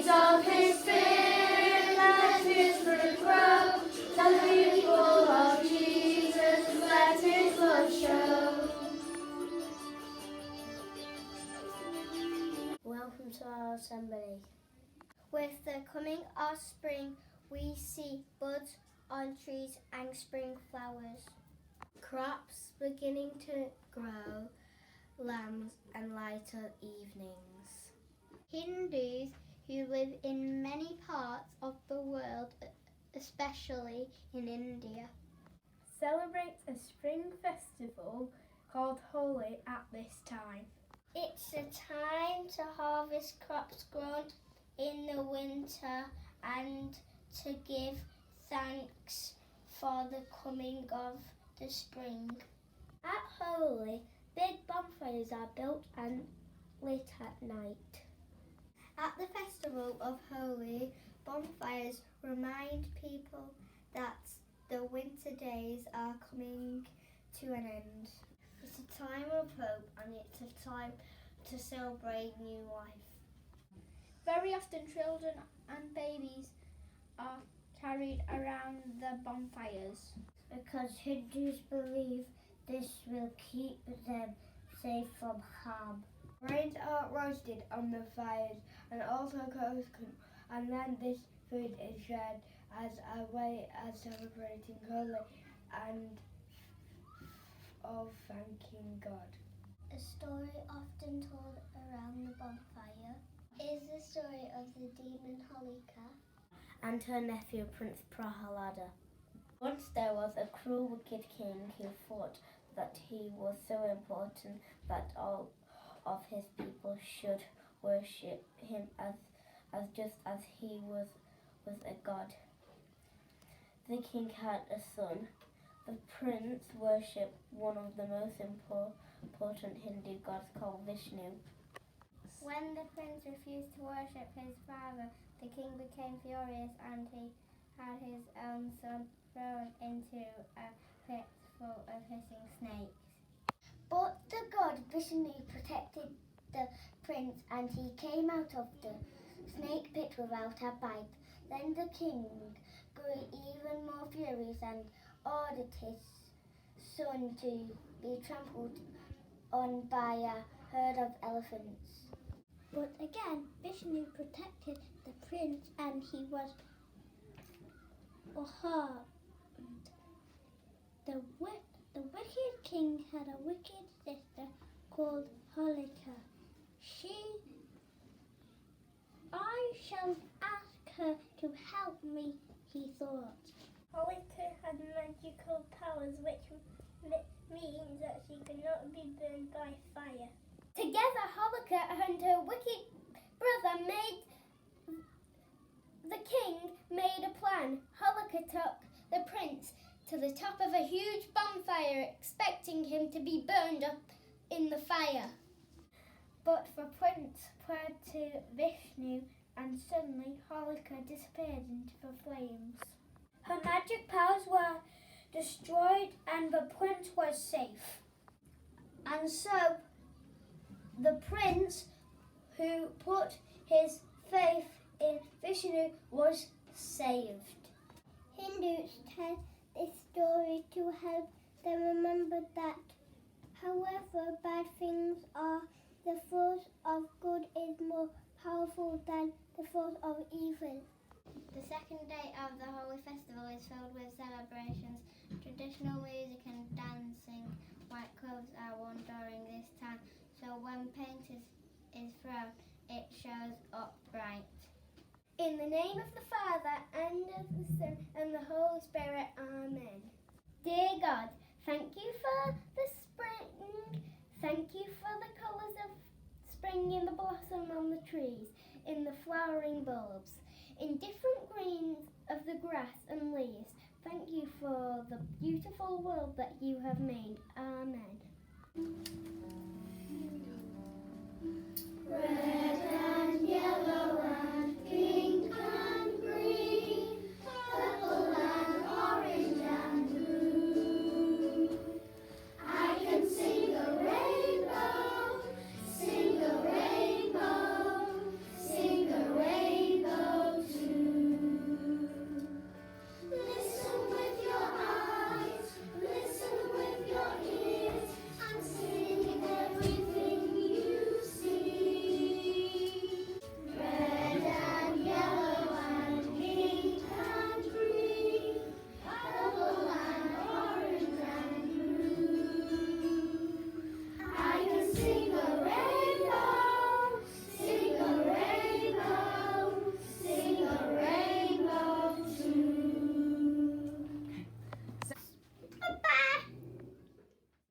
seeds of His Spirit, let His fruit grow. The people of Jesus, let His love show. Welcome to our assembly. With the coming of spring, we see buds on trees and spring flowers. Crops beginning to grow, lambs and lighter evenings. Hindus who live in many parts of the world, especially in India, celebrate a spring festival called Holi at this time. It's a time to harvest crops grown in the winter and to give thanks for the coming of the spring. At Holi, big bonfires are built and lit at night. At the festival of Holi, bonfires remind people that the winter days are coming to an end. It's a time of hope and it's a time to celebrate new life. Very often children and babies are carried around the bonfires because Hindus believe this will keep them safe from harm. Grains are roasted on the fires and also cooked, and then this food is shared as a way of celebrating Holi and of thanking God. A story often told around the bonfire is the story of the demon Holika and her nephew Prince Prahalada. Once there was a cruel, wicked king who thought that he was so important that all of his people should worship him as just as he was a god. The king had a son. The prince worshipped one of the most important Hindu gods called Vishnu. When the prince refused to worship his father, the king became furious and he had his own son thrown into a pit full of hissing snakes. But the god Vishnu protected the prince and he came out of the snake pit without a bite. Then the king grew even more furious and ordered his son to be trampled on by a herd of elephants. But again, Vishnu protected the prince and he was harmed. The wicked king had a wicked sister called Holika. I shall ask her to help me, he thought. Holika had magical powers which means that she could not be burned by fire. Together, Holika and her wicked brother the king made a plan. Holika took the prince to the top of a huge bonfire, expecting him to be burned up in the fire. But the prince prayed to Vishnu and suddenly Holika disappeared into the flames. Her magic powers were destroyed and the prince was safe. And so the prince who put his faith in Vishnu was saved. Hindus tell this story to help them remember that however bad things are, the force of good is more powerful than the force of evil. The second day of the Holi festival is filled with celebrations, traditional music and dancing. White clothes are worn during this time, so when paint is thrown, it shows up bright. In the name of the Father, and of the Son, and the Holy Spirit, Amen. Dear God, thank you for the spring. Thank you for the colours of spring in the blossom on the trees, in the flowering bulbs, in different greens of the grass and leaves. Thank you for the beautiful world that you have made. Amen.